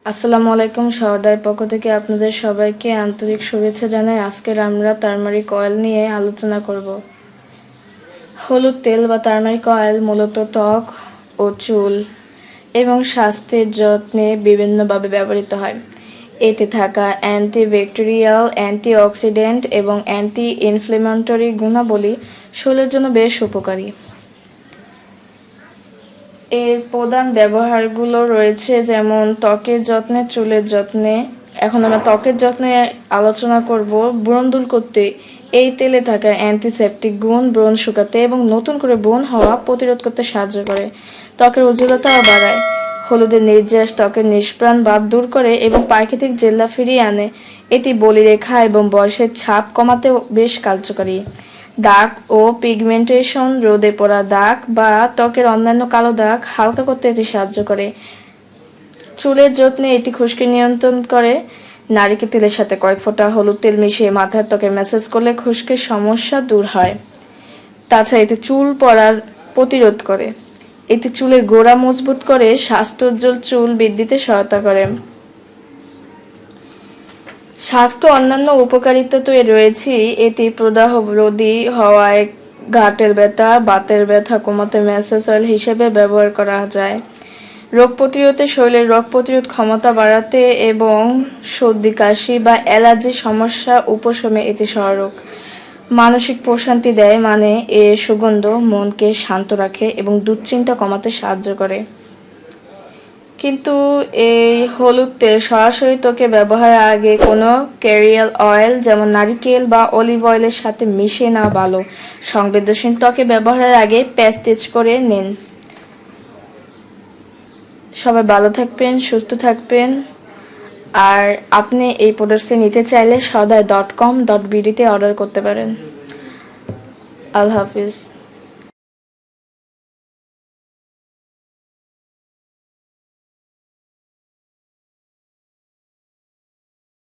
আসসালামু আলাইকুম। সওদার পক্ষ থেকে আপনাদের সবাইকে আন্তরিক শুভেচ্ছা জানাই। আজকের আমরা টারমারিক অয়েল নিয়ে আলোচনা করব। হলুদ তেল বা টারমারিক অয়েল মূলত ত্বক ও চুল এবং স্বাস্থ্যের যত্নে বিভিন্নভাবে ব্যবহৃত হয়। এতে থাকা অ্যান্টিব্যাকটেরিয়াল, অ্যান্টিঅক্সিডেন্ট এবং অ্যান্টি ইনফ্লেমেটরি গুণাবলী শরীরের জন্য বেশ উপকারী। এর প্রধান ব্যবহারগুলো রয়েছে যেমন ত্বকের যত্নে, চুলের যত্নে। এখন আমরা ত্বকের যত্নে আলোচনা করব। ব্রণ দূর করতে এই তেলে থাকা অ্যান্টিসেপটিক গুণ ব্রণ শুকাতে এবং নতুন করে ব্রণ হওয়া প্রতিরোধ করতে সাহায্য করে। ত্বকের উজ্জ্বলতাও বাড়ায়। হলুদের নির্যাস ত্বকের নিষ্প্রাণ ভাব দূর করে এবং প্রাকৃতিক জেল্লা ফিরিয়ে আনে। এটি বলিরেখা এবং বয়সের ছাপ কমাতেও বেশ কার্যকরী। দাগ ও পিগমেন্টেশন রোদে পড়া দাগ বা ত্বকের অন্যান্য কালো দাগ হালকা করতে এটি সাহায্য করে। চুলের যত্নে এটি খুশকি নিয়ন্ত্রণ করে। নারিকেল তেলের সাথে কয়েক ফোঁটা হলুদ তেল মিশিয়ে মাথার ত্বকে ম্যাসাজ করলে খুশকির সমস্যা দূর হয়। তাছাড়া এটি চুল পড়ার প্রতিরোধ করে। এটি চুলের গোড়া মজবুত করে, স্বাস্থ্যোজ্জ্বল চুল বৃদ্ধিতে সহায়তা করে। স্বাস্থ্য অন্যান্য উপকারিতা তো রয়েছে। এটি প্রদাহ রোধী হওয়ায়, ঘাটের ব্যথা, বাতের ব্যথা কমাতে ম্যাসাজ অয়েল হিসেবে ব্যবহার করা যায়। রোগ প্রতিরোধে শরীরের রোগ প্রতিরোধ ক্ষমতা বাড়াতে এবং সর্দি কাশি বা অ্যালার্জির সমস্যা উপশমে এটি সহায়ক। মানসিক প্রশান্তি দেয়, মানে এর সুগন্ধ মনকে শান্ত রাখে এবং দুশ্চিন্তা কমাতে সাহায্য করে। কিন্তু এই হলুদ তেল সরাসরি ত্বকে ব্যবহারের আগে কোনো ক্যারিয়াল অয়েল যেমন নারিকেল বা অলিভ অয়েলের সাথে মিশিয়ে নেওয়া ভালো। সংবেদনশীল ত্বকে ব্যবহারের আগে প্যাচ টেস্ট করে নিন। সবাই ভালো থাকবেন, সুস্থ থাকবেন। আর আপনি এই প্রোডাক্টসটি নিতে চাইলে সদাই.com.bd তে অর্ডার করতে পারেন। আল্লাহ হাফিজ।